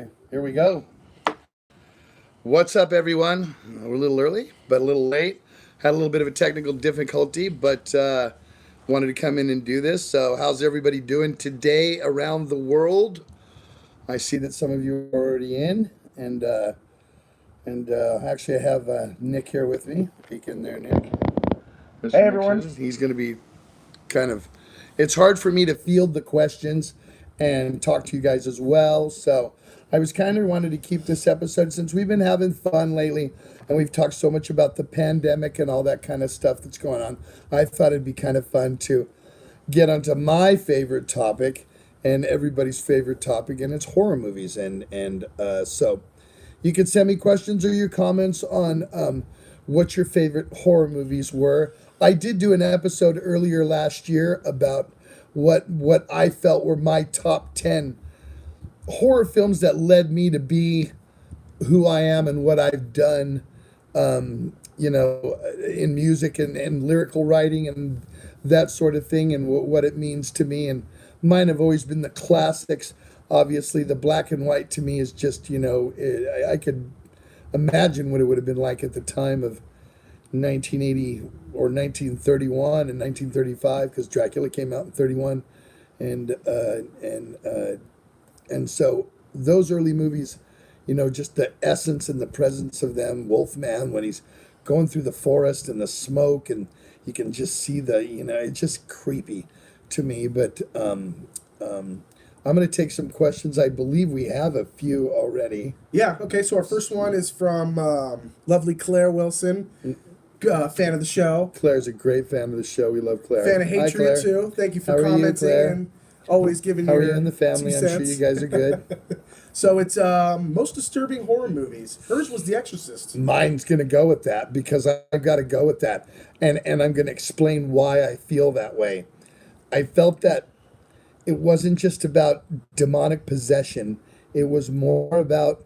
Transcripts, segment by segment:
Here we go. What's up, everyone? We're a little early, but a little late. Had a little bit of a technical difficulty, but wanted to come in and do this. So, how's everybody doing today around the world? I see that some of you are already in, and actually, I have Nick here with me. Peek in there, Nick. Hey Mr. Nick everyone. Susan. He's going to be kind of it's hard for me to field the questions and talk to you guys as well. So I was kind of wanted to keep this episode since we've been having fun lately and we've talked so much about the pandemic and all that kind of stuff that's going on. I thought it'd be kind of fun to get onto my favorite topic and everybody's favorite topic, and it's horror movies. And so you can send me questions or your comments on what your favorite horror movies were. I did do an episode earlier last year about what I felt were my top 10 horror films that led me to be who I am and what I've done, in music and lyrical writing and that sort of thing, and what it means to me. And mine have always been the classics. Obviously, the black and white to me is just, I could imagine what it would have been like at the time of 1980 or 1931 and 1935, because Dracula came out in 31, and so those early movies, just the essence and the presence of them. Wolfman, when he's going through the forest and the smoke, and you can just see it's just creepy to me. But I'm going to take some questions. I believe we have a few already. Yeah, okay, so our first one is from lovely Claire Wilson, fan of the show, Claire's a great fan of the show. We love Claire. fan of Hi, Hatred Claire. too. Thank you How for are you, commenting Claire? and always giving How are your you and the family? 2 I'm sure cents. you guys are good. So it's most disturbing horror movies. Hers was The Exorcist. Mine's going to go with that because I've got to go with that. And I'm going to explain why I feel that way. I felt that it wasn't just about demonic possession, it was more about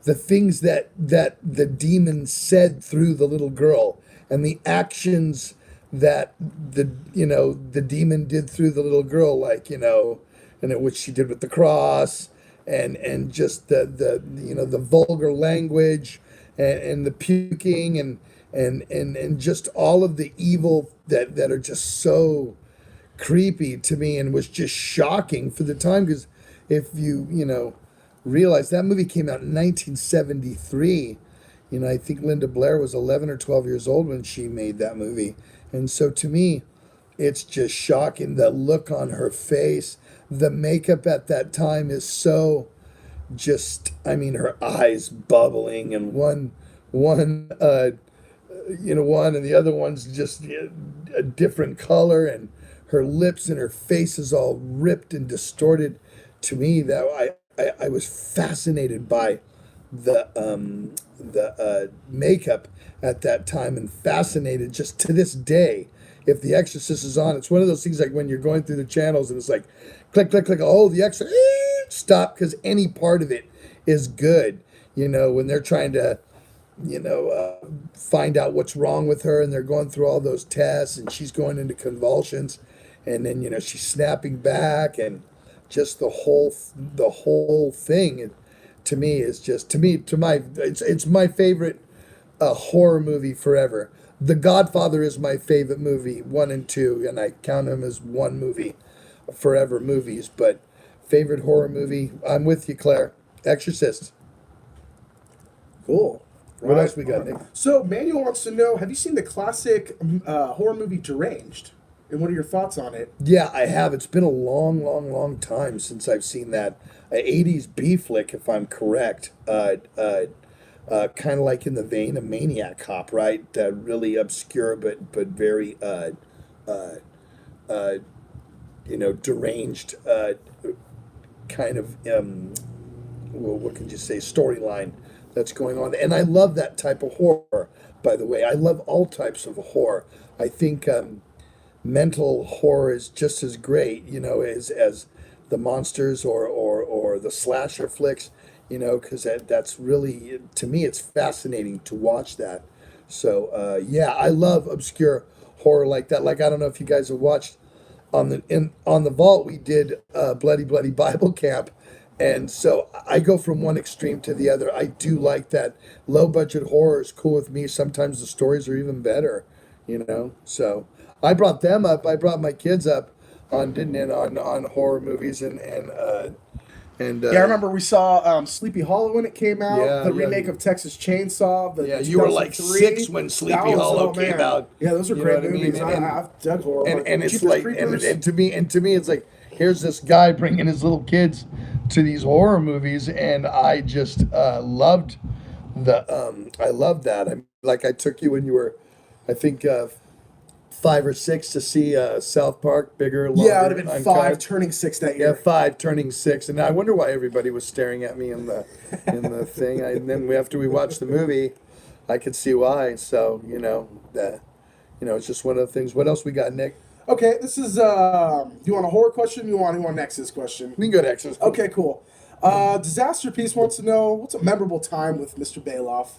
the things that the demon said through the little girl, and the actions that the demon did through the little girl, like, and what she did with the cross, and just the vulgar language, and the puking, and just all of the evil that are just so creepy to me, and was just shocking for the time. Because if you realize that movie came out in 1973, I think Linda Blair was 11 or 12 years old when she made that movie. And so to me, it's just shocking. The look on her face, the makeup at that time is so just, I mean, her eyes bubbling, and one and the other one's just a different color, and her lips and her face is all ripped and distorted. To me, that I was fascinated by the makeup at that time, and fascinated just to this day. If The Exorcist is on, it's one of those things like when you're going through the channels and it's like click, click, click. Oh, The Exorcist, stop, because any part of it is good. When they're trying to, find out what's wrong with her, and they're going through all those tests, and she's going into convulsions, and then she's snapping back, and just the whole thing. To me is just it's my favorite horror movie forever. The Godfather is my favorite movie, 1 and 2, and I count them as one movie, forever movies. But favorite horror movie, I'm with you, Claire. Exorcist. Cool. What else we got, Nick? So Manuel wants to know, have you seen the classic horror movie Deranged? And what are your thoughts on it? Yeah, I have. It's been a long, long, long time since I've seen that. 80s B flick, if I'm correct. Kind of like in the vein of Maniac Cop, right? Really obscure, but very uh, deranged, kind of well, what could you say, storyline that's going on. And I love that type of horror. By the way, I love all types of horror. I think mental horror is just as great, as the monsters, or the slasher flicks, because that's really, to me, it's fascinating to watch that. So yeah, I love obscure horror like that. Like, I don't know if you guys have watched on the Vault, we did Bloody Bloody Bible Camp, And so I go from one extreme to the other. I do like that low budget horror is cool with me. Sometimes the stories are even better, you know. So I brought them up. I brought my kids up on didn't it on horror movies and Yeah, I remember we saw Sleepy Hollow when it came out, yeah, the yeah, remake of Texas Chainsaw, yeah. the You were like 2003. 6 when That Sleepy was, Hollow oh came man, out. yeah, those are You know great what I mean? movies. I've dug horror. And it's Jeepers like Creepers. and to me it's like here's this guy bringing his little kids to these horror movies, and I just loved the I loved that. I took you when you were I think 5 or 6 to see South Park, bigger, Yeah, it longer, would have been uncut. 5, turning 6 that Yeah, year. 5 turning 6, and I wonder why everybody was staring at me in the thing. And then after we watched the movie, I could see why. So it's just one of the things. What else we got, Nick? Okay, this is you want a horror question? You want Nexus question? We can go to Exodus. Okay, cool. Disaster Piece wants to know what's a memorable time with Mr. Bailoff.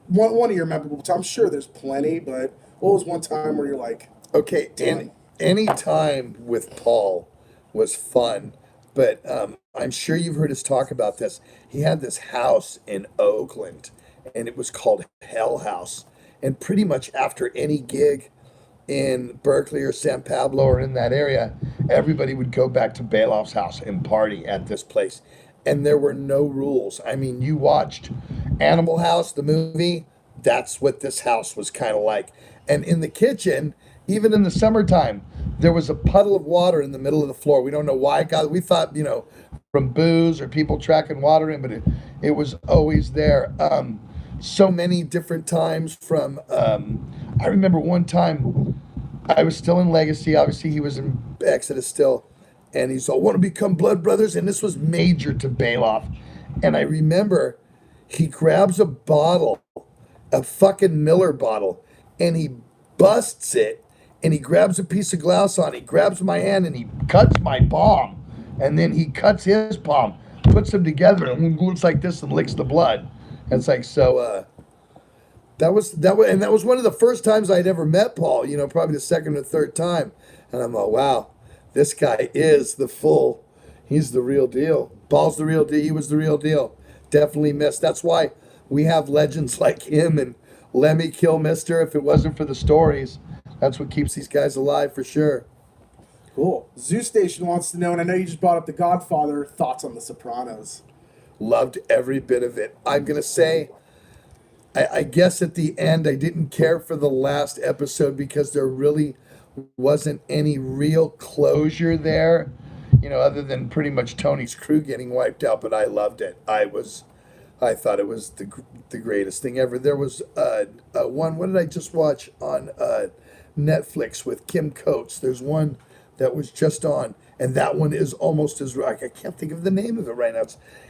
One of your memorable times. I'm sure there's plenty, but what was one time where you're like, Okay, damn? any time with Paul was fun, but I'm sure you've heard us talk about this. He had this house in Oakland, and it was called Hell House. And pretty much after any gig in Berkeley or San Pablo or in that area, everybody would go back to Bailoff's house and party at this place. And there were no rules. I mean, you watched Animal House, the movie, that's what this house was kind of like. And in the kitchen, even in the summertime, there was a puddle of water in the middle of the floor. We don't know why it got, we thought, from booze or people tracking water in, but it was always there. So many different times I remember one time I was still in Legacy. Obviously, he was in Exodus still. And he's all, want to become blood brothers? And this was major to Bailoff. And I remember he grabs a bottle, a fucking Miller bottle, and he busts it. And he grabs a piece of glass on it. He grabs my hand and he cuts my palm. And then he cuts his palm, puts them together, and looks like this and licks the blood. And it's like, so, and that was one of the first times I'd ever met Paul. Probably the second or third time, and I'm like, wow, this guy is he's the real deal. Paul's the real deal. He was the real deal. Definitely missed. That's why we have legends like him and Lemmy Kilmister. If it wasn't for the stories, that's what keeps these guys alive for sure. Cool. Zoo Station wants to know, and I know you just brought up The Godfather. Thoughts on The Sopranos? Loved every bit of it. I'm gonna say, I guess at the end I didn't care for the last episode because there really wasn't any real closure there, other than pretty much Tony's crew getting wiped out. But I loved it. I thought it was the greatest thing ever. There was one. What did I just watch on Netflix with Kim Coates? There's one that was just on, and that one is almost as I can't think of the name of it right now.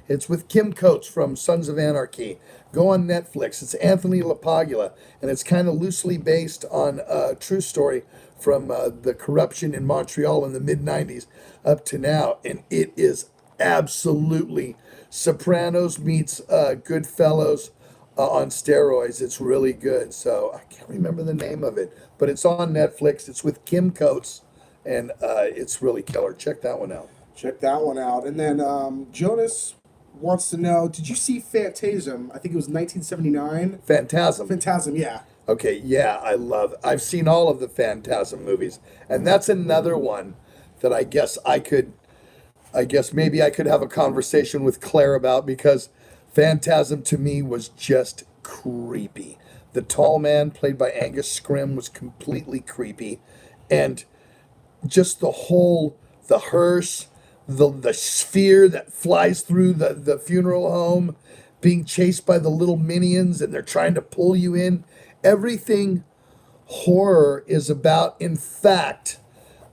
It's with Kim Coates from Sons of Anarchy. Go on Netflix. It's Anthony LaPaglia, and it's kind of loosely based on a true story from the corruption in Montreal in the mid '90s up to now, and it is absolutely Sopranos meets Goodfellas on steroids. It's really good. So I can't remember the name of it, but it's on Netflix. It's with Kim Coates, and it's really killer. Check that one out. Check that one out. And then Jonas wants to know, did you see Phantasm? I think it was 1979. Phantasm. Phantasm, yeah. Okay, yeah, I've seen all of the Phantasm movies, and that's another one that I guess maybe I could have a conversation with Claire about, because Phantasm to me was just creepy. The tall man played by Angus Scrimm was completely creepy, and just the hearse, the sphere that flies through the funeral home, being chased by the little minions, and they're trying to pull you in. Everything horror is about. In fact,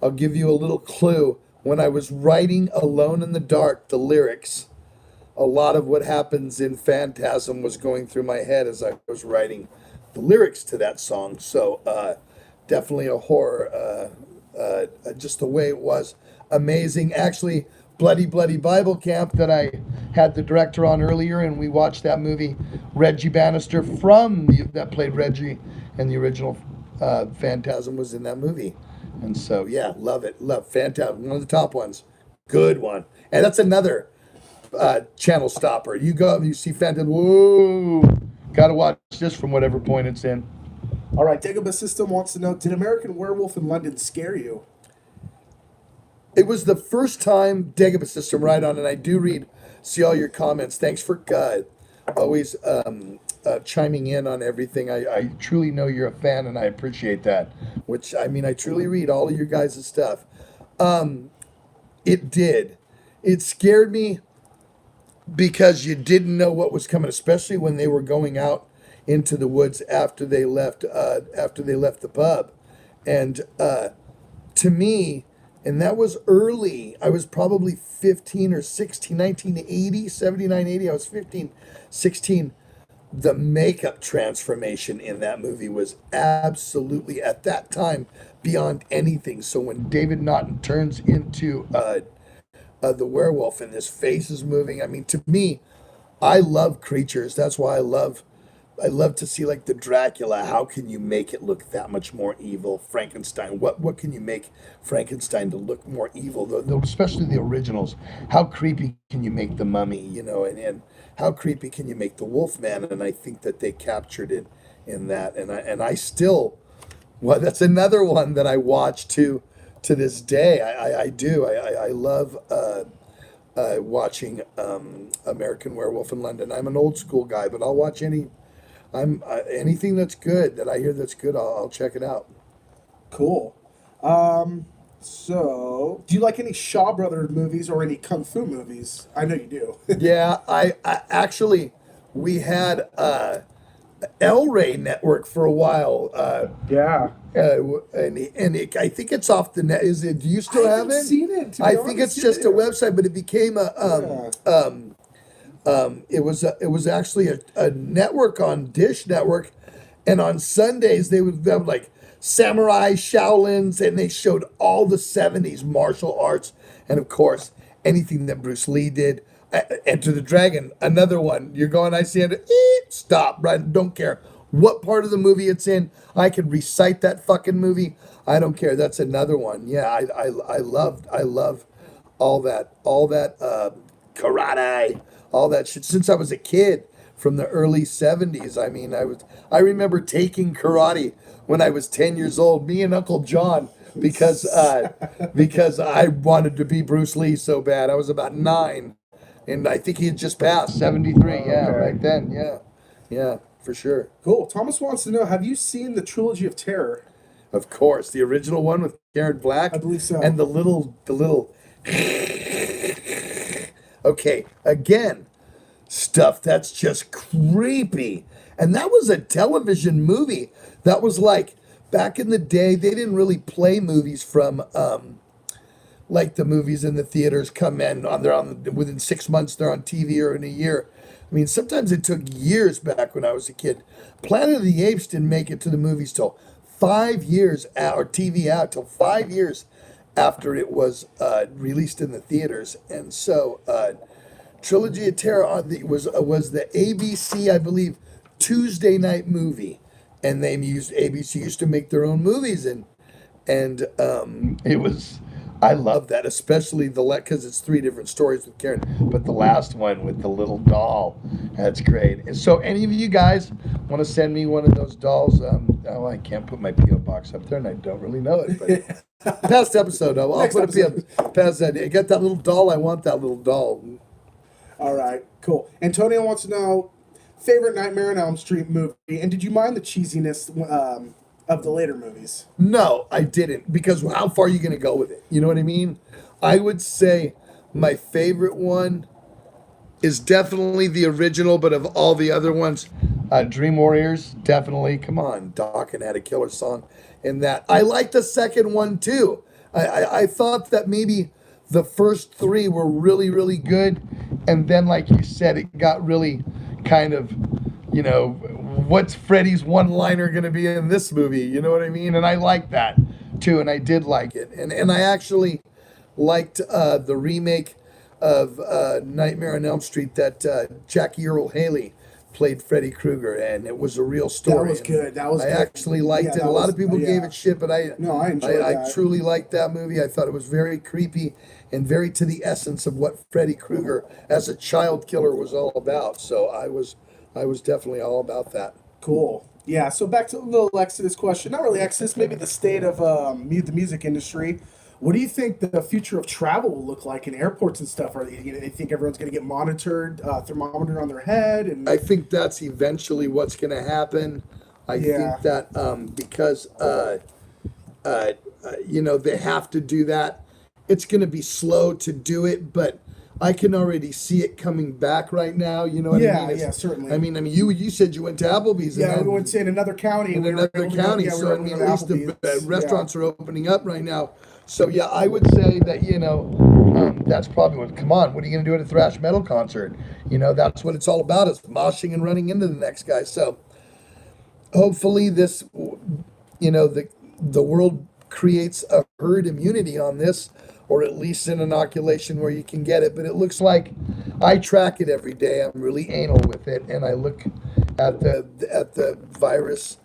I'll give you a little clue. When I was writing Alone in the Dark, the lyrics, a lot of what happens in Phantasm was going through my head as I was writing the lyrics to that song. So definitely a horror. Just the way it was, amazing. Actually, Bloody Bloody Bible Camp that I had the director on earlier, and we watched that movie. Reggie Bannister that played Reggie in the original Phantasm was in that movie. And so, yeah, love it. Love Phantasm. One of the top ones. Good one. And that's another channel stopper. You go, you see Phantom, whoa, gotta watch this from whatever point it's in. All right, Dagobah System wants to know: did American Werewolf in London scare you? It was the first time Dagobah System right on, and I do see all your comments. Thanks for always chiming in on everything. I truly know you're a fan, and I appreciate that. Which I mean, I truly read all of your guys' stuff. It did. It scared me because you didn't know what was coming, especially when they were going out into the woods after they left the pub, and to me, and that was early. I was probably 15 or 16, 1980, 79, 80. I was 15, 16. The makeup transformation in that movie was absolutely, at that time, beyond anything. So when David Naughton turns into the werewolf and his face is moving, I mean, to me, I love creatures. That's why I love to see like the Dracula. How can you make it look that much more evil? Frankenstein. What can you make Frankenstein to look more evil? Especially the originals. How creepy can you make the Mummy? And how creepy can you make the Wolfman? And I think that they captured it in that. And I still, well, that's another one that I watch to this day. I do. I love watching American Werewolf in London. I'm an old school guy, but I'll watch anything that's good that I hear that's good. I'll check it out. Cool. So, do you like any Shaw Brothers movies or any kung fu movies? I know you do. Yeah, I actually we had El Rey Network for a while. Yeah. I think it's off the net. Is it? Do you still I have haven't it? seen it. To be I think honest it's just a with you. website, but it became a it was actually a network on Dish Network, and on Sundays they would have like samurai Shaolins, and they showed all the '70s martial arts, and of course anything that Bruce Lee did. Enter the Dragon, another one. You're going, I see it. Stop, right? Don't care what part of the movie it's in. I can recite that fucking movie. I don't care. That's another one. Yeah, I love all that karate, all that shit since I was a kid from the early '70s. I mean, I remember taking karate when I was 10 years old. Me and Uncle John because I wanted to be Bruce Lee so bad. I was about 9, and I think he had just passed 73. Yeah, Okay. right then. Yeah, yeah, for sure. Cool. Thomas wants to know: have you seen the Trilogy of Terror? Of course, the original one with Karen I Black believe so. and the little. Okay, again, stuff that's just creepy. And that was a television movie. That was like back in the day, they didn't really play movies from like the movies in the theaters come in on within 6 months they're on TV or in a year. I mean, sometimes it took years back when I was a kid. Planet of the Apes didn't make it to the movies till 5 years out, or TV out till 5 years after it was released in the theaters. And so Trilogy of Terror was the ABC, I believe, Tuesday night movie, and they used ABC used to make their own movies, and it was. I love that, especially because it's 3 different stories with Karen, but the last one with the little doll, that's great. And so, any of you guys want to send me one of those dolls? Oh, I can't put my PO box up there, and I don't really know it. But past episode, I'll Next put episode. a PO. Past that, I got that little doll. I want that little doll. All right, cool. Antonio wants to know favorite Nightmare on Elm Street movie, and did you mind the cheesiness of the later movies? No, I didn't, because how far are you going to go with it? You know what I mean? I would say my favorite one is definitely the original, but of all the other ones, Dream Warriors, definitely. Come on, Dawkins had a killer song in that. I like the second one too. I thought that maybe the first 3 were really, really good, and then, like you said, it got really kind of, what's Freddy's one-liner going to be in this movie? You know what I mean? And I liked that too, and I did like it, and I actually liked the remake of Nightmare on Elm Street that Jackie Earl Haley played Freddy Krueger, and it was a real That story. was And good. That was I good. actually Yeah, liked it. A that lot was of people gave yeah. it shit, but No, I enjoyed I that. truly liked that movie. I thought it was very creepy and very to the essence of what Freddy Krueger as a child killer was all about. So I was definitely all about that. Cool. Yeah. So back to the little Exodus question. Not really Exodus. Maybe the state of the music industry. What do you think the future of travel will look like in airports and stuff? Are they think everyone's going to get monitored, thermometer on their head, I and think that's eventually what's going to happen. I yeah, think that because uh, they have to do that. It's going to be slow to do it, but I can already see it coming back right now. You know what I yeah, mean? yeah, certainly. I mean, you said you went to Applebee's and Yeah, we went then to in another county. in We were another able to go. county. Yeah, we So were I able to mean, go at to least the Applebee's. Yeah. restaurants are opening up right now. So yeah, I would say that that's probably what. Come on, what are you going to do at a thrash metal concert? That's what it's all about. Is moshing and running into the next guy. So hopefully this the world creates a herd immunity on this, or at least an inoculation where you can get it. But it looks like I track it every day. I'm really anal with it, and I look at the virus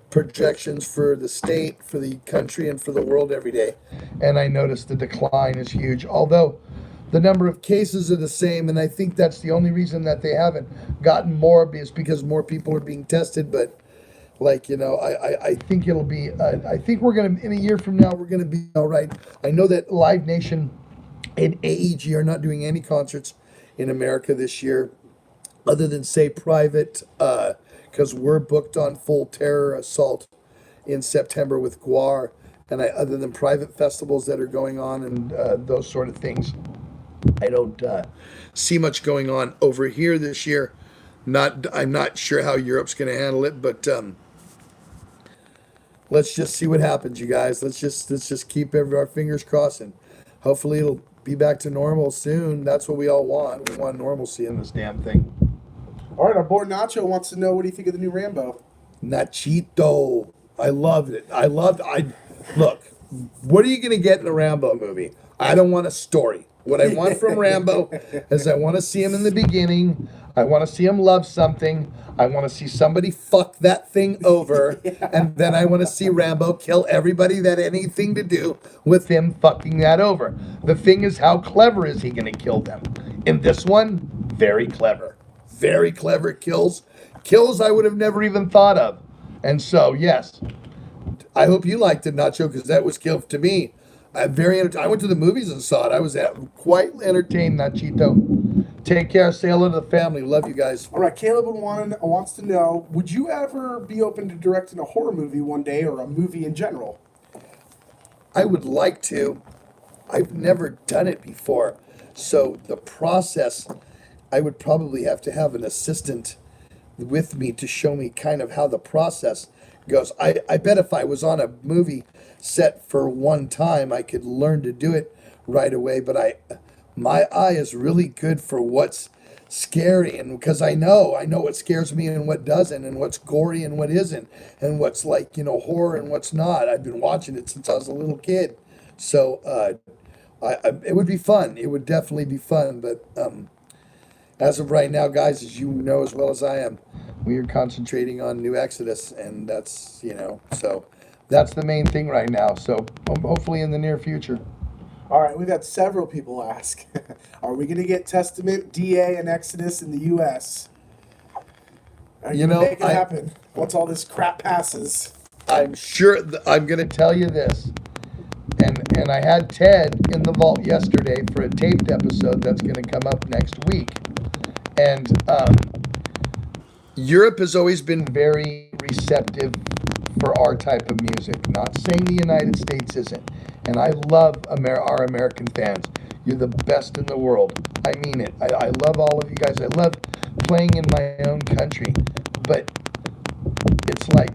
projections for the state, for the country, and for the world every day, and I notice the decline is huge. Although the number of cases are the same, and I think that's the only reason that they haven't gotten more is because more people are being tested. But I think it'll be. I think we're gonna in a year from now we're gonna be all right. I know that Live Nation and AEG are not doing any concerts in America this year, other than say private, because we're booked on Full Terror Assault in September with Guar, and other than private festivals that are going on and those sort of things, I don't see much going on over here this year. I'm not sure how Europe's going to handle it, but let's just see what happens, you guys. Let's just keep our fingers crossed, and hopefully it'll be back to normal soon. That's what we all want. We want normalcy in this damn thing. All right, our boy Nacho wants to know what do you think of the new Rambo? Nachito. I loved it. I look. What are you gonna get in a Rambo movie? I don't want a story. What I want from Rambo is I want to see him in the beginning. I want to see him love something. I want to see somebody fuck that thing over, and then I want to see Rambo kill everybody that had anything to do with him fucking that over. The thing is, how clever is he gonna kill them? In this one, very clever. Very clever kills. Kills I would have never even thought of. And so, yes, I hope you liked it, Nacho, because that was killed to me. I went to the movies and saw it. I was quite entertained, Nachito. Take care. Say hello to the family. Love you guys. All right, Caleb wants to know: would you ever be open to directing a horror movie one day, or a movie in general? I would like to. I've never done it before. So the process, I would probably have to have an assistant with me to show me kind of how the process goes. I bet if I was on a movie set for one time, I could learn to do it right away. But my eye is really good for what's scary, and because I know what scares me and what doesn't, and what's gory and what isn't, and what's like horror and what's not. I've been watching it since I was a little kid, so it would be fun. It would definitely be fun, but as of right now, guys, as you know as well as I am, we are concentrating on New Exodus, and so that's the main thing right now. So hopefully in the near future. All right, we've had several people ask: are we going to get Testament, DA, and Exodus in the U.S.? Are you You going to know, make it happen once all this crap passes? I'm sure I'm going to tell you this, and I had Ted in the vault yesterday for a taped episode that's going to come up next week, and Europe has always been very receptive for our type of music. Not saying the United States isn't. And I love our American fans. You're the best in the world. I mean it. I love all of you guys. I love playing in my own country. But it's like,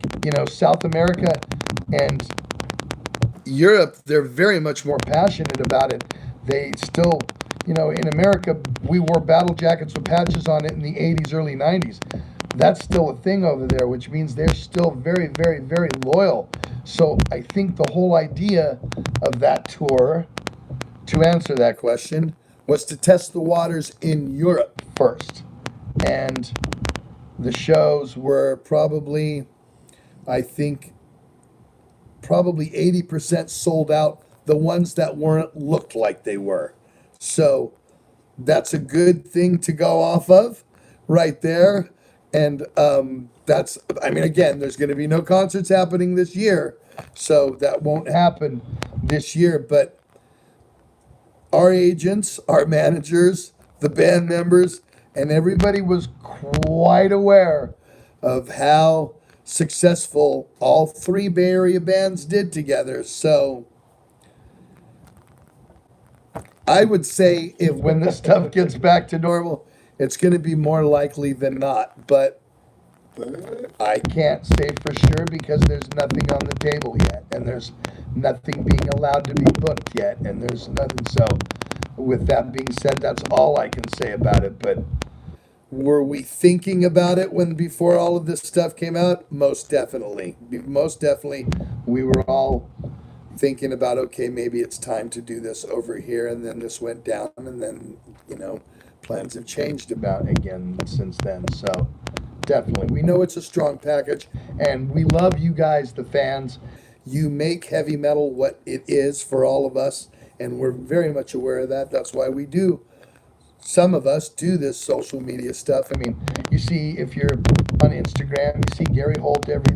South America and Europe, they're very much more passionate about it. They still, in America, we wore battle jackets with patches on it in the 80s, early 90s. That's still a thing over there, which means they're still very, very, very loyal. So I think the whole idea of that tour, to answer that question, was to test the waters in Europe first. And The shows were probably, I think, probably 80% sold out. The ones that weren't looked like they were. So that's a good thing to go off of right there. And that's, I mean, again, there's going to be no concerts happening this year. So that won't happen this year. But our agents, our managers, the band members, and everybody was quite aware of how successful all three Bay Area bands did together. So I would say if when this stuff gets back to normal, it's going to be more likely than not. But I can't say for sure because there's nothing on the table yet, and there's nothing being allowed to be booked yet, and there's nothing. So, with that being said, that's all I can say about it. But were we thinking about it when before all of this stuff came out? Most definitely. Most definitely, we were all thinking about, okay, maybe it's time to do this over here, and then this went down, and then plans have changed about again since then. So definitely, we know it's a strong package, and we love you guys, the fans. You make heavy metal what it is for all of us, and we're very much aware of that. That's why we do. Some of us do this social media stuff. I mean, you see, if you're on Instagram, you see Gary Holt every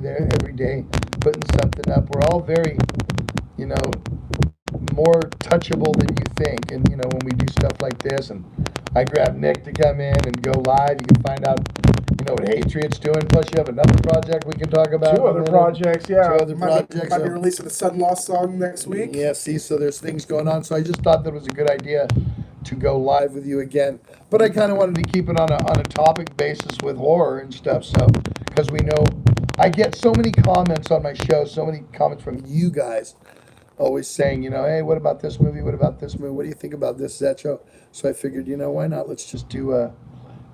day putting something up. We're all very, you know, more touchable than you think. And when we do stuff like this, and I grab Nick to come in and go live, you can find out, what Hatriot's doing. Plus, you have another project we can talk about. Two other projects, yeah. Two other projects. Might be releasing a Sudden Lost song next week. Yeah, see, so there's things going on. So I just thought that was a good idea to go live with you again. But I kind of wanted to keep it on a topic basis with horror and stuff. So, because we know I get so many comments on my show, so many comments from you guys always saying, hey, what about this movie? What about this movie? What do you think about this, Zetro? So I figured, why not? Let's just do a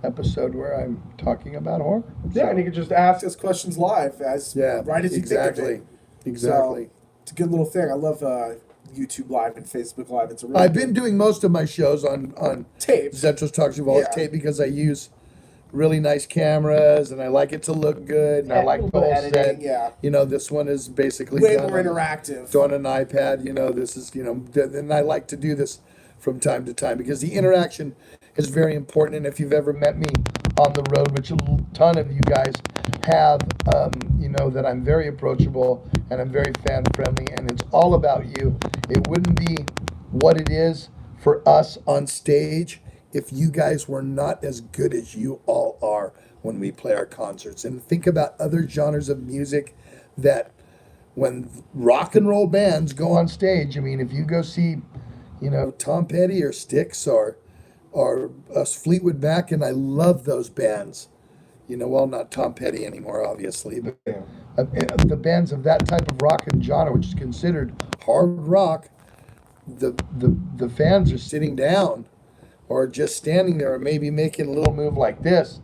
episode where I'm talking about horror. Yeah, and you can just ask us questions live right as you think of it. Exactly. So, it's a good little thing. I love YouTube Live and Facebook Live. It's a I've been doing most of my shows on tape. Zetro's Talks Evolve tape because I use really nice cameras and I like it to look good and I like the whole set. Yeah. This one is basically way more interactive. On an iPad. This is and I like to do this from time to time because the interaction is very important. And if you've ever met me on the road, which a ton of you guys have, that I'm very approachable and I'm very fan friendly and it's all about you. It wouldn't be what it is for us on stage if you guys were not as good as you all are when we play our concerts. And think about other genres of music that when rock and roll bands go on stage, I mean, if you go see, Tom Petty or Styx or Fleetwood Mac, and I love those bands. Well, not Tom Petty anymore, obviously, but the bands of that type of rock and genre, which is considered hard rock, the fans are sitting down or just standing there or maybe making a little move like this.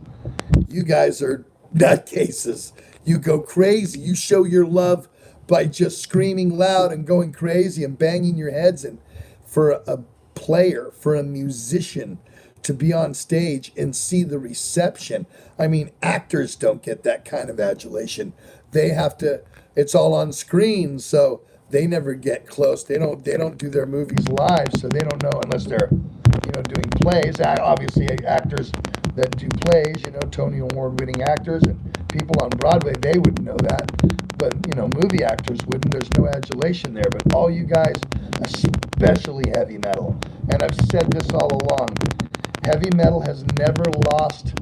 You guys are nutcases. You go crazy. You show your love by just screaming loud and going crazy and banging your heads. And for a player, for a musician to be on stage and see the reception. I mean, actors don't get that kind of adulation. They have to, it's all on screen, so they never get close. They don't do their movies live, so they don't know unless they're, doing plays. Obviously, actors that do plays, Tony Award-winning actors and people on Broadway, they would know that. But, movie actors wouldn't. There's no adulation there. But all you guys, especially heavy metal, and I've said this all along, heavy metal has never lost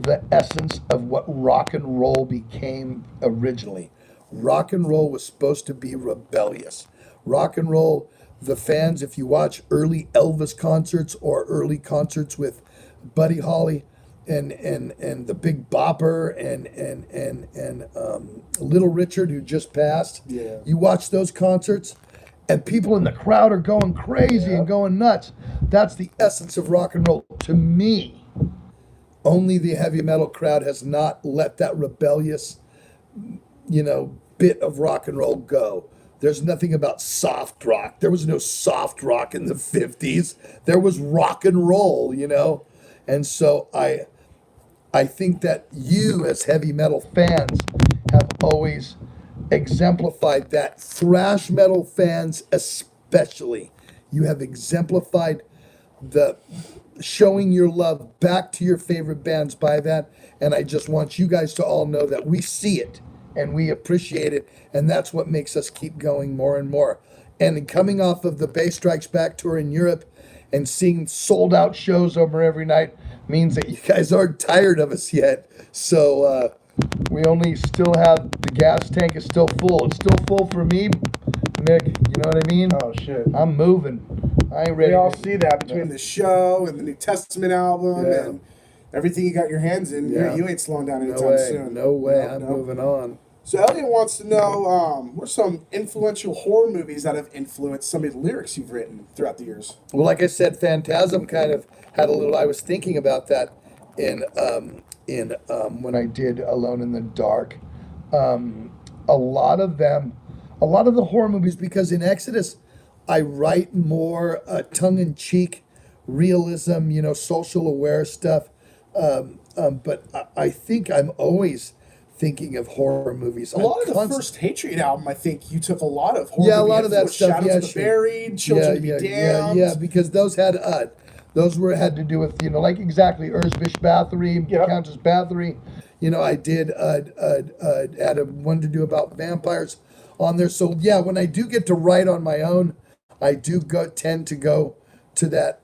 the essence of what rock and roll became originally. Rock and roll was supposed to be rebellious. Rock and roll, the fans, if you watch early Elvis concerts or early concerts with Buddy Holly and the Big Bopper and Little Richard, who just passed, you watch those concerts and people in the crowd are going crazy and going nuts. That's the essence of rock and roll to me. Only the heavy metal crowd has not let that rebellious, bit of rock and roll go. There's nothing about soft rock. There was no soft rock in the 50s. There was rock and roll, And so I I think that you, as heavy metal fans, have always exemplified that. Thrash metal fans, especially, you have exemplified the showing your love back to your favorite bands by that. And I just want you guys to all know that we see it and we appreciate it. And that's what makes us keep going more and more. And coming off of the Bay Strikes Back tour in Europe and seeing sold out shows over every night means that you guys aren't tired of us yet. So we only still have the gas tank is still full. It's still full for me, Mick. You know what I mean? Oh shit. I'm moving. I ain't ready. We all see that between the show and the New Testament album Yeah. and everything you got your hands in. Yeah. You ain't slowing down No anytime way. soon. No way. No, I'm no. moving on. So Elliot wants to know what are some influential horror movies that have influenced some of the lyrics you've written throughout the years? Well, like I said, Phantasm kind of had a little. I was thinking about that in when I did Alone in the Dark. A lot of them, a lot of the horror movies, because in Exodus, I write more tongue-in-cheek realism, social aware stuff. But I think I'm always thinking of horror movies. A lot of the first Hatred album, I think you took a lot of horror Yeah, a movie lot of that influence. stuff. Shadows Yeah, of the sure. Buried, Children to be Damned. yeah, because those had had to do with like exactly Erzbish Bathory, Yep. Countess Bathory. I did had a one to do about vampires on there. So yeah, when I do get to write on my own, I do tend to go to that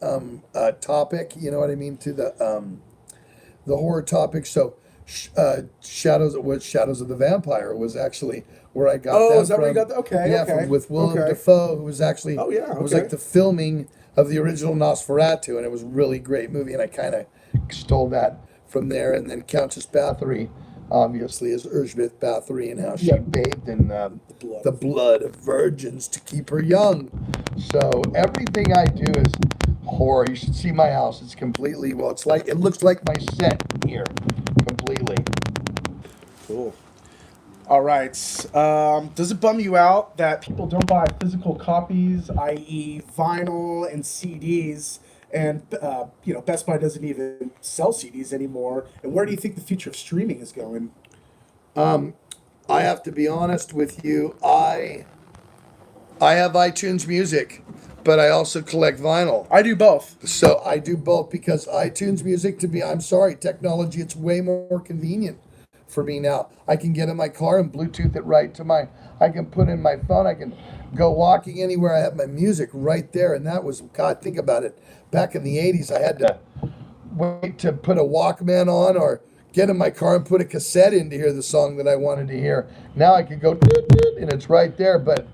topic. You know what I mean, to the horror topic. So Shadows of the Vampire was actually where I got that is that from. where you got that? Okay, Yeah, okay. with Willem Okay. Dafoe, who was actually Oh, yeah, it was okay. like the filming of the original Nosferatu, and it was a really great movie, and I kind of stole that from there. And then Countess Bathory, obviously, is Erzsébet Bathory, and how she Yep. bathed in blood. the blood of virgins to keep her young. So everything I do is horror. You should see my house. It's completely, it looks like my set here, completely. Cool. All right. Does it bum you out that people don't buy physical copies, i.e., vinyl and CDs, and Best Buy doesn't even sell CDs anymore? And where do you think the future of streaming is going? I have to be honest with you. I have iTunes Music, but I also collect vinyl. I do both. So I do both because iTunes Music, I'm sorry, technology, it's way more convenient for me now. I can get in my car and Bluetooth it right to I can put in my phone, I can go walking anywhere, I have my music right there. And that was, God, think about it. Back in the 80s, I had to wait to put a Walkman on or get in my car and put a cassette in to hear the song that I wanted to hear. Now I can go, doot, doot, and it's right there. But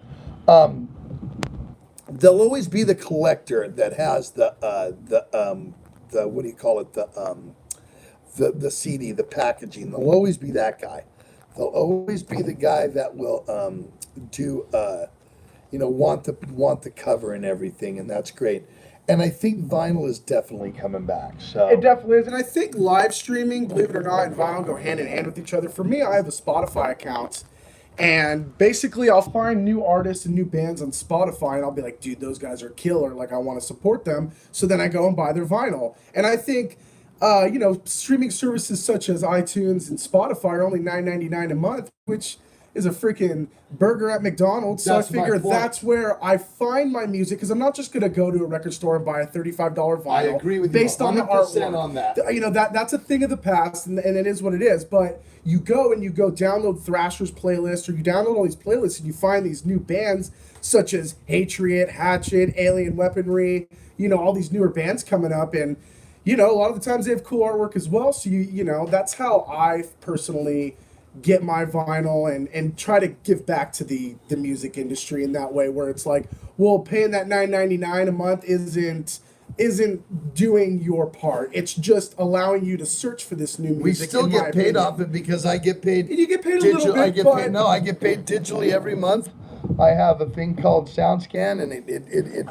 there'll always be the collector that has the what do you call it, the CD, the packaging. There'll always be that guy. There'll always be the guy that will want the cover and everything, and that's great. And I think vinyl is definitely coming back. So It definitely is. And I think live streaming, believe it or not, and vinyl go hand in hand with each other. For me, I have a Spotify account. And basically, I'll find new artists and new bands on Spotify, and I'll be like, dude, those guys are killer. Like, I want to support them. So then I go and buy their vinyl. And I think, streaming services such as iTunes and Spotify are only $9.99 a month, which is a freaking burger at McDonald's. So That's I my figure point. that's where I find my music, because I'm not just going to go to a record store and buy a $35 vinyl. I agree with you based on the 100% artwork. on that. That's a thing of the past, and it is what it is. But you go download Thrasher's playlist, or you download all these playlists, and you find these new bands such as Hatred, Hatchet, Alien Weaponry, all these newer bands coming up, and a lot of the times they have cool artwork as well. So that's how I personally get my vinyl and try to give back to the music industry in that way, where it's like, well, paying that $9.99 a month isn't doing your part. It's just allowing you to search for this new music. we still in my get paid opinion. off it because I get paid. You get paid a little bit, I get but paid. No, I get paid digitally every month. I have a thing called SoundScan, and it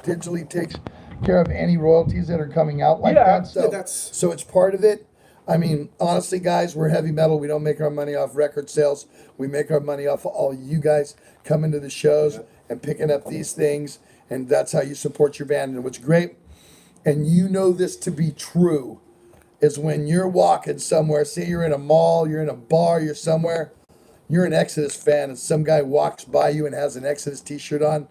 digitally takes care of any royalties that are coming out like Yeah, that. So yeah, that's- so it's part of it. I mean, honestly, guys, we're heavy metal. We don't make our money off record sales. We make our money off of all you guys coming to the shows and picking up these things, and that's how you support your band. And what's great, and you know this to be true, is when you're walking somewhere, say you're in a mall, you're in a bar, you're somewhere, you're an Exodus fan, and some guy walks by you and has an Exodus t-shirt on.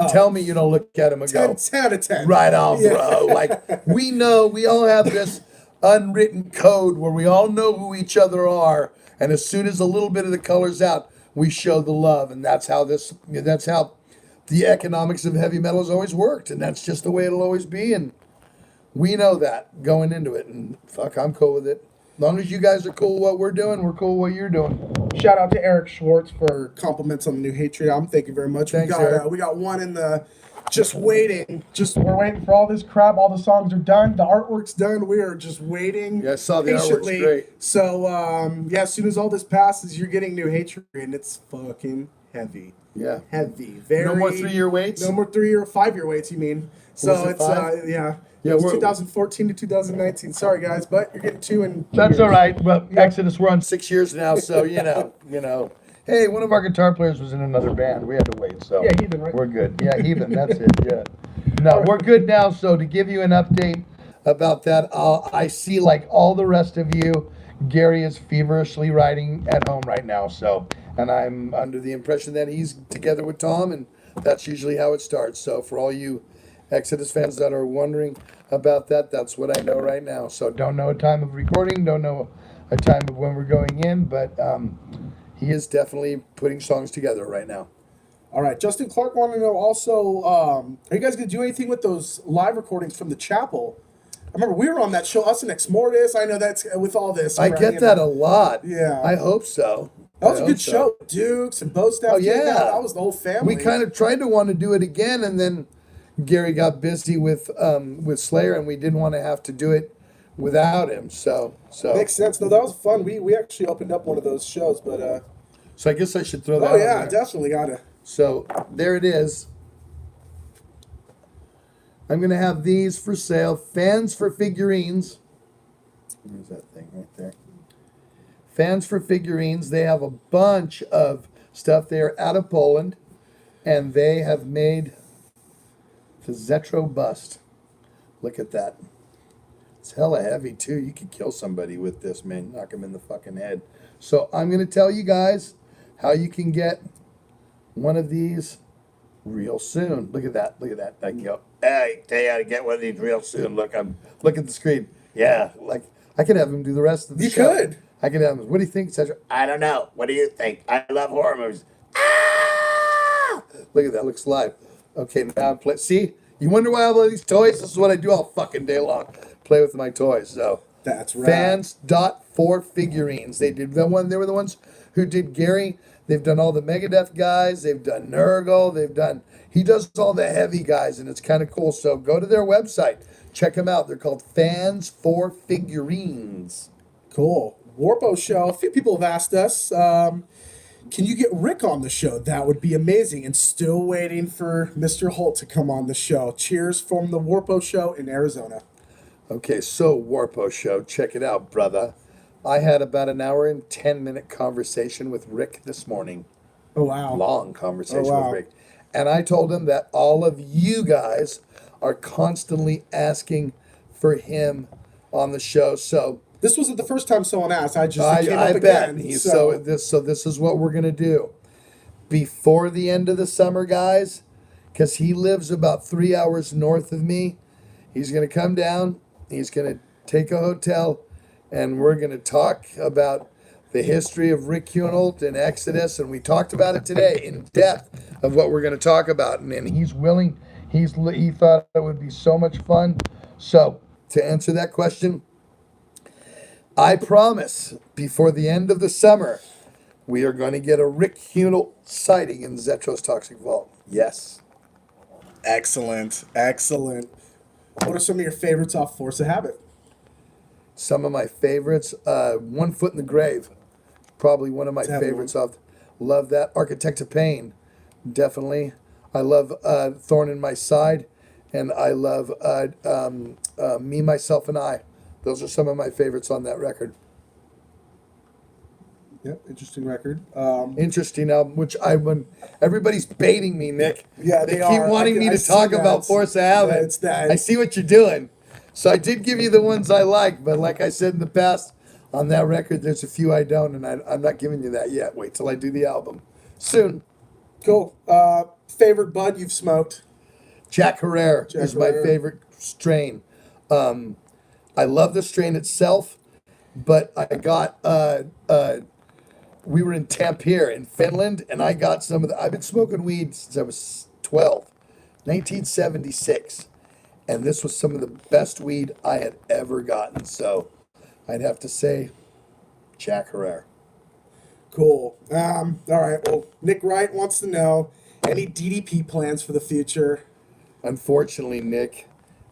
Tell me you don't look at him and 10, go, 10 out of 10. right on, Yeah. bro. Like, we know, we all have this unwritten code where we all know who each other are. And as soon as a little bit of the color's out, we show the love. And that's how the economics of heavy metal has always worked. And that's just the way it'll always be. And we know that going into it. And fuck, I'm cool with it. As long as you guys are cool with what we're doing, we're cool with what you're doing. Shout out to Eric Schwartz for compliments on the new Hatred album. Thank you very much. Thanks, Eric. We got one in the just waiting. We're waiting for all this crap. All the songs are done. The artwork's done. We are just waiting. Yeah, I saw the artwork's great. So as soon as all this passes, you're getting new Hatred, and it's fucking heavy. Yeah. Heavy. Very. No more 3-year waits? No more 3 or 5 year waits. You mean? So it's yeah. Yeah, It was we're- 2014 to 2019. Sorry, guys, but you're getting 2 in. That's all right. Well, Exodus, we're on 6 years now, so you know. Hey, one of our guitar players was in another band. We had to wait, so Yeah, Heathen, right? we're good. Yeah, Heathen. That's it. Yeah. No, we're good now. So to give you an update about that, I see like all the rest of you, Gary is feverishly writing at home right now. So, and I'm under the impression that he's together with Tom, and that's usually how it starts. So for all you Exodus fans that are wondering about that, that's what I know right now. So don't know a time of recording, don't know a time of when we're going in, but he is definitely putting songs together right now. All right, Justin Clark wanted to know also, are you guys going to do anything with those live recordings from the chapel? I remember we were on that show, us and Ex Mortis. I know that's with all this. I get that a lot. Yeah. I hope so. That was a good show. Dukes and Bo Staff. Oh, yeah. That was the whole family. We kind of tried to want to do it again, and then Gary got busy with Slayer, and we didn't want to have to do it without him. So Makes sense. No, that was fun. We actually opened up one of those shows, but so I guess I should throw that. oh on yeah, there. definitely gotta. So there it is. I'm gonna have these for sale. Fans for Figurines. There's that thing right there. Fans for Figurines. They have a bunch of stuff. They are out of Poland, and they have made the Zetro bust. Look at that. It's hella heavy too. You could kill somebody with this, man. Knock them in the fucking head. So I'm gonna tell you guys how you can get one of these real soon. Look at that. Look at that. I can go, hey, tell you how to get one of these real soon. Look at the screen. Yeah, like I could have him do the rest of the show. You could. I could have him. What do you think, Zetro? I don't know. What do you think? I love horror movies. Ah! Look at that. Looks live. Okay, now I'm play. See, you wonder why I have all these toys? This is what I do all fucking day long. Play with my toys. So That's right. Fans.4Figurines. They did the one. They were the ones who did Gary. They've done all the Megadeth guys. They've done Nurgle. He does all the heavy guys, and it's kind of cool. So go to their website. Check them out. They're called Fans for Figurines. Cool. Warpo show. A few people have asked us, can you get Rick on the show? That would be amazing. And still waiting for Mr. Holt to come on the show. Cheers from the Warpo show in Arizona. Okay, so Warpo show. Check it out, brother. I had about an hour and 10-minute conversation with Rick this morning. Oh, wow. Long conversation Oh, wow. with Rick. And I told him that all of you guys are constantly asking for him on the show. So This wasn't the first time someone asked. I just it came I up bet. again. So this is what we're gonna do. Before the end of the summer, guys, because he lives about 3 hours north of me, he's gonna come down, he's gonna take a hotel, and we're gonna talk about the history of Rick Hunolt and Exodus, and we talked about it today in depth of what we're gonna talk about. And he's willing, he thought it would be so much fun. So to answer that question, I promise, before the end of the summer, we are going to get a Rick Hunolt sighting in Zetro's Toxic Vault. Yes. Excellent. Excellent. What are some of your favorites off Force of Habit? Some of my favorites, One Foot in the Grave, probably one of my Definitely. favorites off. Love that. Architect of Pain, definitely. I love Thorn in My Side, and I love Me, Myself, and I. Those are some of my favorites on that record. Yep, interesting record. Interesting album, which when everybody's baiting me, Nick. Yeah, they they keep are. wanting me I to see talk that. about Force of Habit. Yeah, it's that. I see what you're doing. So I did give you the ones I like, but like I said in the past, on that record, there's a few I don't, and I'm not giving you that yet. Wait till I do the album. Soon. Cool. Favorite bud you've smoked? Jack Herrera Jack is my Herrera. favorite strain. Um, I love the strain itself, but I got we were in Tampere in Finland, and I got some of the. I've been smoking weed since I was 12, 1976, and this was some of the best weed I had ever gotten. So I'd have to say Jack Herrera. Cool. All right. Well, Nick Wright wants to know any DDP plans for the future. Unfortunately, Nick,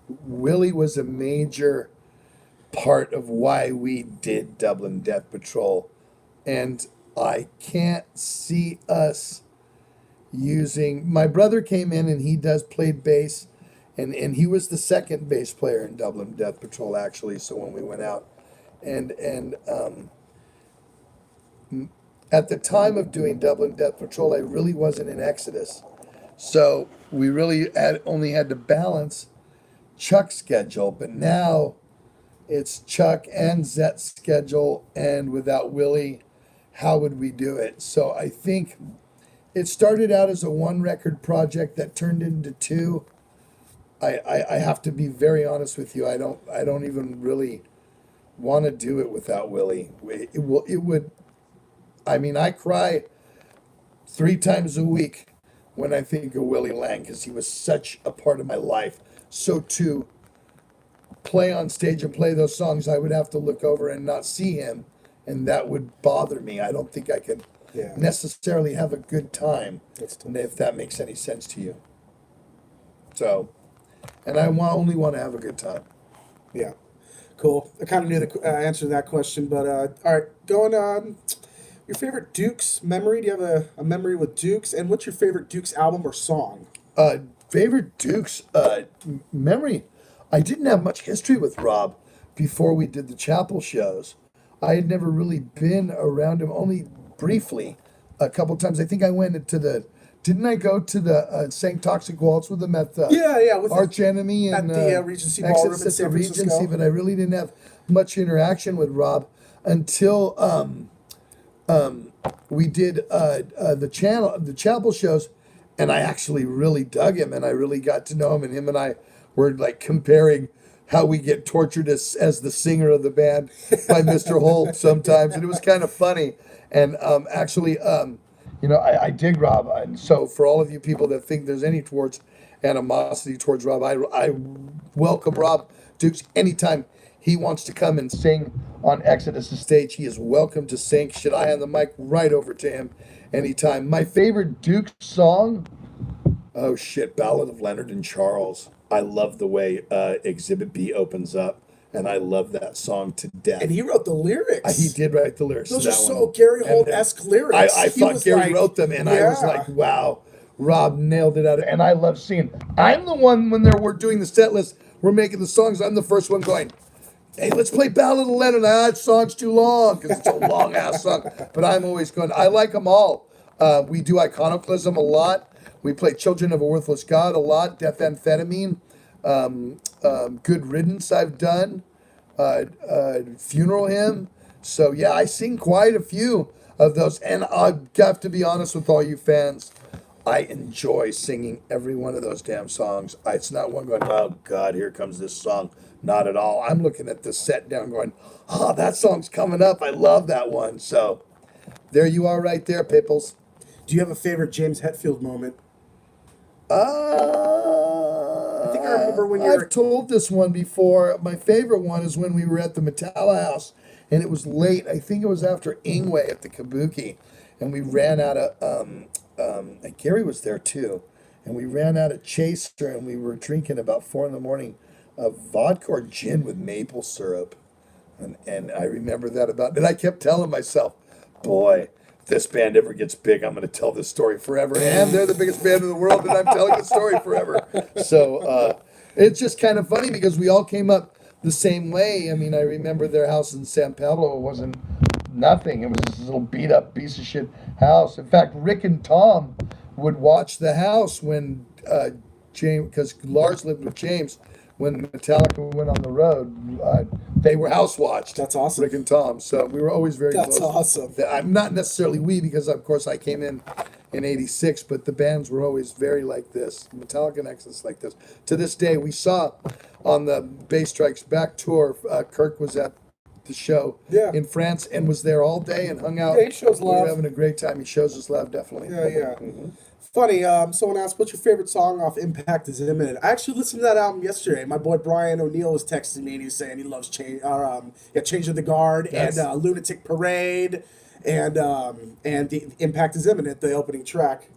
Willie was a major part of why we did Dublin Death Patrol, and I can't see us using. My brother came in and he does played bass, and he was the second bass player in Dublin Death Patrol actually. So when we went out, and at the time of doing Dublin Death Patrol, I really wasn't in Exodus, so we really only had to balance Chuck's schedule. But now it's Chuck and Zet's schedule, and without Willie, how would we do it? So I think it started out as a one record project that turned into two. I have to be very honest with you. I don't even really want to do it without Willie. It would. I mean, I cry 3 times a week when I think of Willie Lang because he was such a part of my life. So to play on stage and play those songs, I would have to look over and not see him, and that would bother me. I don't think I could Yeah. necessarily have a good time, That's tough. if that makes any sense to you. So, and I only want to have a good time. Yeah. Cool. I kind of knew the answer to that question, but all right. Going on. Your favorite Dukes memory? Do you have a memory with Dukes? And what's your favorite Dukes album or song? Favorite Dukes memory. I didn't have much history with Rob before we did the chapel shows. I had never really been around him, only briefly, a couple times. I think I went to the. Didn't I go to the sang Toxic Waltz with him at the Yeah, with Arch Enemy at and the Regency Ballroom Exodus in at San the Regency? Francisco. But I really didn't have much interaction with Rob until we did the chapel shows, and I actually really dug him, and I really got to know him, and him and I were like comparing how we get tortured as the singer of the band by Mr. Holt sometimes, and it was kind of funny. And actually, I dig Rob, and so for all of you people that think there's any towards animosity towards Rob, I welcome Rob Dukes anytime he wants to come and sing on Exodus' stage. He is welcome to sing. Should I hand the mic right over to him anytime? My favorite Duke song? Oh shit, Ballad of Leonard and Charles. I love the way Exhibit B opens up, and I love that song to death. And he wrote the lyrics. He did write the lyrics. Those to are that so one. Gary And Holt-esque lyrics. I He thought was Gary like- wrote them, and I was Yeah. like, wow, Rob nailed it out. And I love seeing. I'm the one when we're doing the set list, we're making the songs. I'm the first one going, hey, let's play Ballad of Leonard. That song's too long because it's a long ass song. But I'm always going, I like them all. We do Iconoclasm a lot. We play Children of a Worthless God a lot. Death Amphetamine. Good Riddance I've done. Funeral Hymn. So yeah, I sing quite a few of those. And I have to be honest with all you fans. I enjoy singing every one of those damn songs. It's not one going, oh God, here comes this song. Not at all. I'm looking at the set down going, oh, that song's coming up. I love that one. So there you are right there, Pipples. Do you have a favorite James Hetfield moment? I think I remember when you were- I've told this one before. My favorite one is when we were at the Metallo House, and it was late. I think it was after Ingwe at the Kabuki, and we ran out of, and Gary was there too, and we ran out of Chaser, and we were drinking about 4 in the morning of vodka or gin with maple syrup. And I remember that and I kept telling myself, boy, if this band ever gets big, I'm going to tell this story forever. And they're the biggest band in the world, and I'm telling the story forever. So it's just kind of funny because we all came up the same way. I mean, I remember their house in San Pablo. It wasn't nothing. It was this little beat up piece of shit house. In fact, Rick and Tom would watch the house when James, because Lars lived with James, when Metallica went on the road, they were house watched. That's awesome. Rick and Tom. So we were always very That's close. awesome. I'm not necessarily we, because of course I came in '86, but the bands were always very like this. Metallica and Exodus like this. To this day, we saw on the Bass Strikes Back tour, Kirk was at the show Yeah. in France and was there all day and hung out. Yeah, he shows We were love. having a great time. He shows us love, definitely. Yeah. Funny, someone asked, what's your favorite song off Impact is Imminent? I actually listened to that album yesterday. My boy Brian O'Neill was texting me and he was saying he loves Change of the Guard Yes. and Lunatic Parade and the Impact is Imminent, the opening track.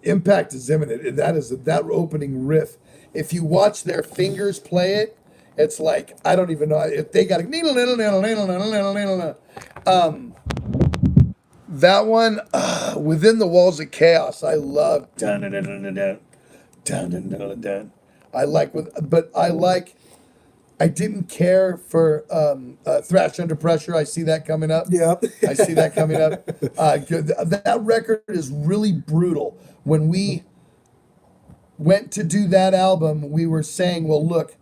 Impact is imminent. And that opening riff. If you watch their fingers play it, it's like, I don't even know if they got that one, Within the Walls of Chaos. I love. Dun, dun, dun, dun, dun, dun, dun, dun, dun, dun. I didn't care for Thrash Under Pressure. I see that coming up. Yep. I see that coming up. That record is really brutal. When we went to do that album, we were saying, well, look,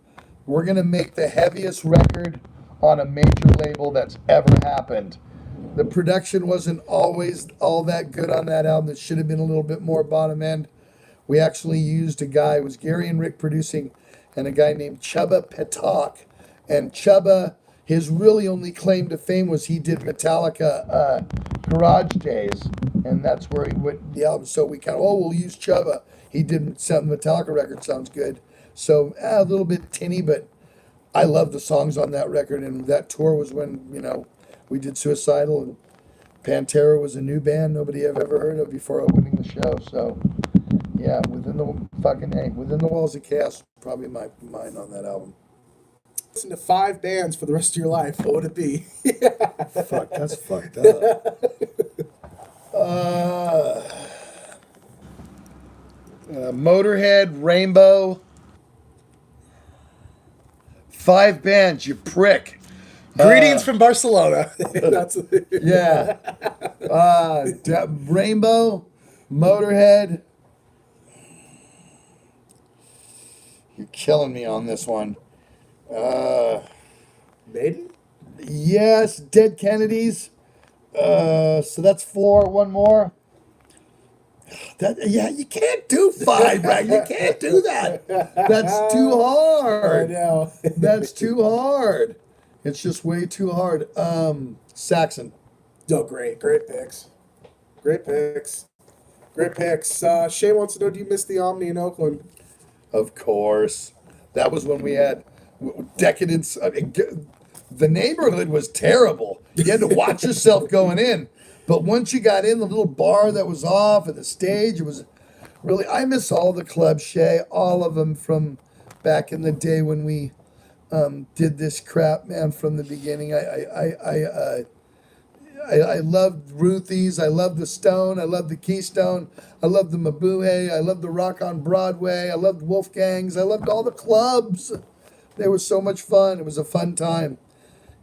we're going to make the heaviest record on a major label that's ever happened. The production wasn't always all that good on that album. It should have been a little bit more bottom end. We actually used a guy, it was Gary and Rick producing, and a guy named Chubba Petak. And Chubba, his really only claim to fame was he did Metallica Garage Days, and that's where he went the album. So we kind of, we'll use Chubba. He did some Metallica record, sounds good. So a little bit tinny, but I love the songs on that record. And that tour was when, we did Suicidal, and Pantera was a new band nobody have ever heard of before opening the show. So yeah, Within the Walls of Chaos, probably mine on that album. Listen to 5 bands for the rest of your life. What would it be? Fuck, that's fucked up. Motorhead, Rainbow, Five bands, you prick. Greetings from Barcelona. That's Yeah. Rainbow, Motorhead. You're killing me on this one. Maiden? Yes, Dead Kennedys. So that's 4. One more. You can't do 5, right? You can't do that. That's too I hard. know. That's too hard. It's just way too hard. Saxon. Oh, great picks. Great picks. Shay wants to know, do you miss the Omni in Oakland? Of course. That was when we had decadence. I mean, the neighborhood was terrible. You had to watch yourself going in. But once you got in, the little bar that was off at the stage, it was really, I miss all the clubs, Shay, all of them from back in the day when we did this crap, man, from the beginning. I loved Ruthie's. I loved the Stone. I loved the Keystone. I loved the Mabuhay. I loved the Rock on Broadway. I loved Wolfgang's. I loved all the clubs. They were so much fun. It was a fun time,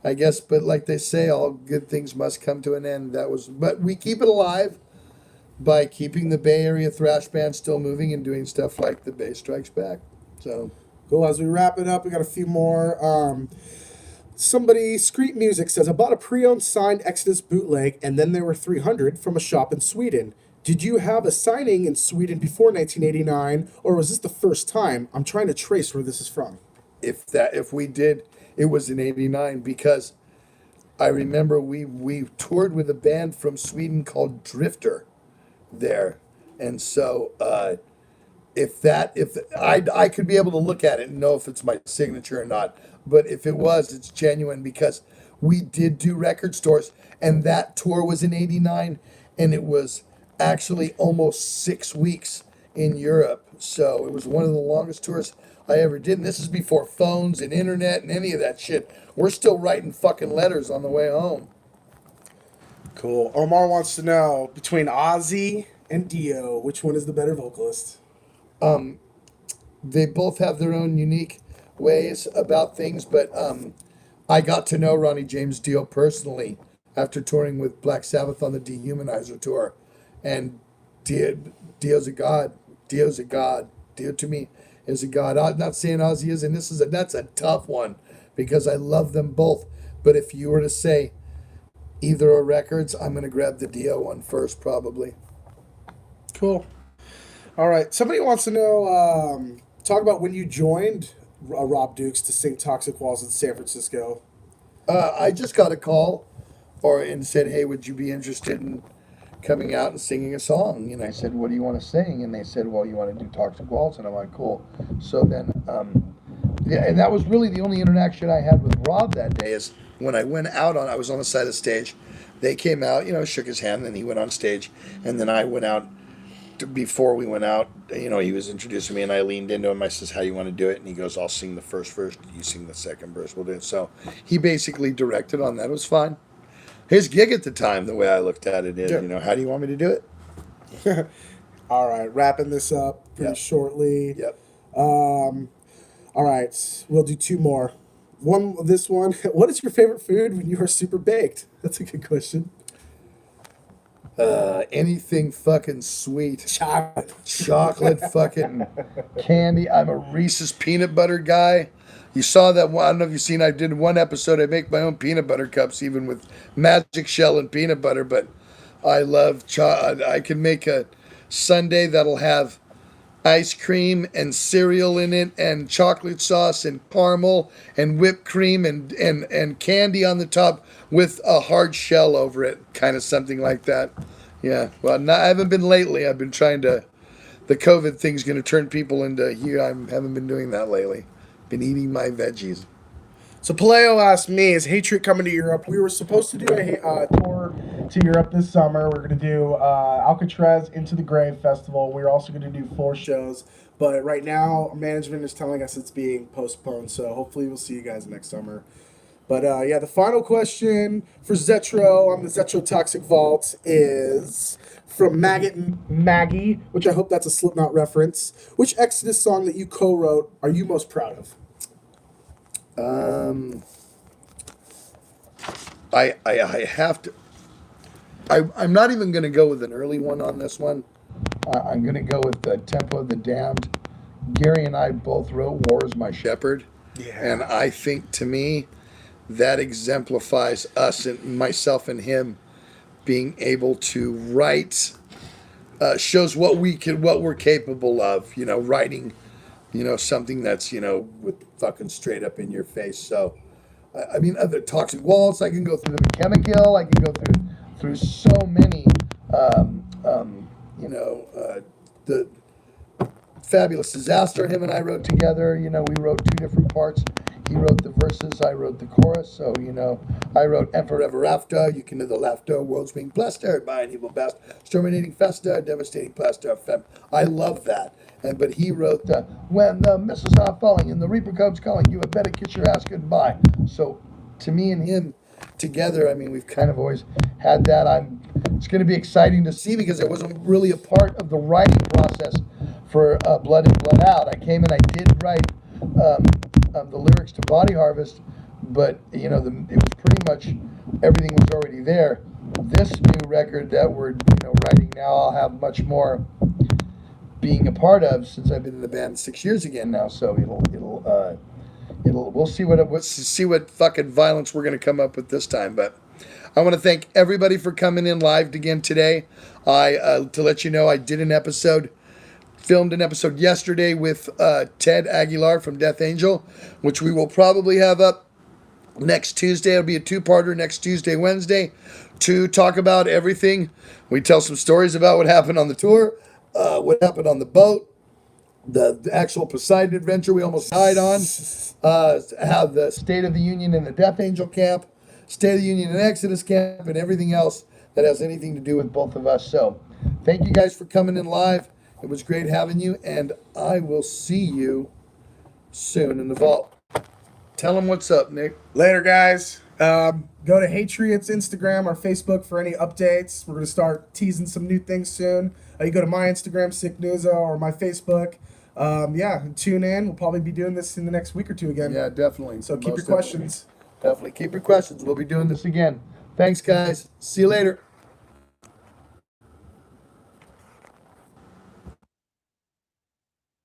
I guess. But like they say, all good things must come to an end. But we keep it alive by keeping the Bay Area thrash band still moving and doing stuff like the Bass Strikes Back. So Cool. As we wrap it up, we got a few more. Somebody, Screet Music says, I bought a pre-owned signed Exodus bootleg, and then there were 300 from a shop in Sweden. Did you have a signing in Sweden before 1989, or was this the first time? I'm trying to trace where this is from. if we did, it was in '89, because I remember we toured with a band from Sweden called Drifter there, and so if I could be able to look at it and know if it's my signature or not, but if it was, it's genuine, because we did do record stores, and that tour was in '89, and it was actually almost 6 weeks in Europe. So it was one of the longest tours I ever did. And this is before phones and internet and any of that shit. We're still writing fucking letters on the way home. Cool. Omar wants to know, between Ozzy and Dio, which one is the better vocalist? They both have their own unique ways about things, but I got to know Ronnie James Dio personally after touring with Black Sabbath on the Dehumanizer tour. And Dio's a god. Dio to me is a god. I'm not saying Ozzy is, and that's a tough one because I love them both. But if you were to say either are records, I'm gonna grab the Dio one first, probably. Cool. All right. Somebody wants to know. Talk about when you joined Rob Dukes to sing "Toxic Walls" in San Francisco. I just got a call, and said, "Hey, would you be interested in coming out and singing a song?" And I said, "What do you want to sing?" And they said, "Well, you want to do Toxic Waltz?" And I'm like, "Cool." So then, yeah, and that was really the only interaction I had with Rob that day. Is when I went out I was on the side of the stage. They came out, shook his hand, and then he went on stage, and then I went out. Before we went out, he was introducing me, and I leaned into him. I says, "How you want to do it?" And he goes, "I'll sing the first verse. You sing the second verse. We'll do it." So he basically directed on that. It was fine. His gig at the time, the way I looked at it is, Yeah. how do you want me to do it? All right. Wrapping this up pretty Yep. shortly. Yep. All right. We'll do two more. This one. What is your favorite food when you are super baked? That's a good question. Anything fucking sweet. Chocolate. Chocolate, fucking candy. I'm a Reese's peanut butter guy. You saw that one. I don't know if you've seen. I did one episode. I make my own peanut butter cups, even with magic shell and peanut butter. But I love. I can make a sundae that'll have ice cream and cereal in it and chocolate sauce and caramel and whipped cream and candy on the top with a hard shell over it, kind of something like that. Yeah. Well, I haven't been lately. I've been trying to. The COVID thing's going to turn people into here. I haven't been doing that lately. Been eating my veggies. So Paleo asked me, "Is Hatred coming to Europe?" We were supposed to do a tour to Europe this summer. We're going to do Alcatraz Into the Grave Festival. We're also going to do 4 shows. But right now, management is telling us it's being postponed. So hopefully we'll see you guys next summer. But yeah, the final question for Zetro on the Zetro Toxic Vault is from Maggie, which I hope that's a Slipknot reference. Which Exodus song that you co-wrote are you most proud of? I have to. I'm not even going to go with an early one on this one. I'm going to go with the Tempo of the Damned. Gary and I both wrote "War is My Shepherd," and I think to me that exemplifies us and myself and him being able to write. Shows what we're capable of. Writing. Something that's with fucking straight up in your face. So. I mean, other Toxic Waltz. I can go through the Chemical. I can go through so many. The Fabulous Disaster. Him and I wrote together. We wrote 2 different parts. He wrote the verses. I wrote the chorus. So I wrote "And Forever After." You can do the laughter. World's being blessed by an evil best. Exterminating festa. Devastating plaster. I love that. But he wrote "When the missiles are falling and the Reaper comes calling, you had better kiss your ass goodbye." So, to me and him together, I mean, we've kind of always had that. It's going to be exciting to see because I wasn't really a part of the writing process for Blood In, Blood Out. I came and I did write the lyrics to Body Harvest, but it was pretty much everything was already there. This new record that we're writing now, I'll have much more being a part of since I've been in the band 6 years again now. So we'll see what fucking violence we're gonna come up with this time. But I want to thank everybody for coming in live again today. To let you know, I did filmed an episode yesterday with Ted Aguilar from Death Angel, which we will probably have up next Tuesday. It'll be a 2-parter next Tuesday, Wednesday, to talk about everything. We tell some stories about what happened on the tour. What happened on the boat, the actual Poseidon adventure we almost died on, how the State of the Union in the Death Angel camp, State of the Union in Exodus camp, and everything else that has anything to do with both of us. So thank you guys for coming in live. It was great having you, and I will see you soon in the vault. Tell them what's up, Nick. Later, guys. Go to Hatriot's Instagram or Facebook for any updates. We're going to start teasing some new things soon. You go to my Instagram, Sick Newsa, or my Facebook. Tune in. We'll probably be doing this in the next week or two again. Yeah, definitely. So keep your questions. Definitely keep your questions. We'll be doing this again. Thanks, guys. See you later.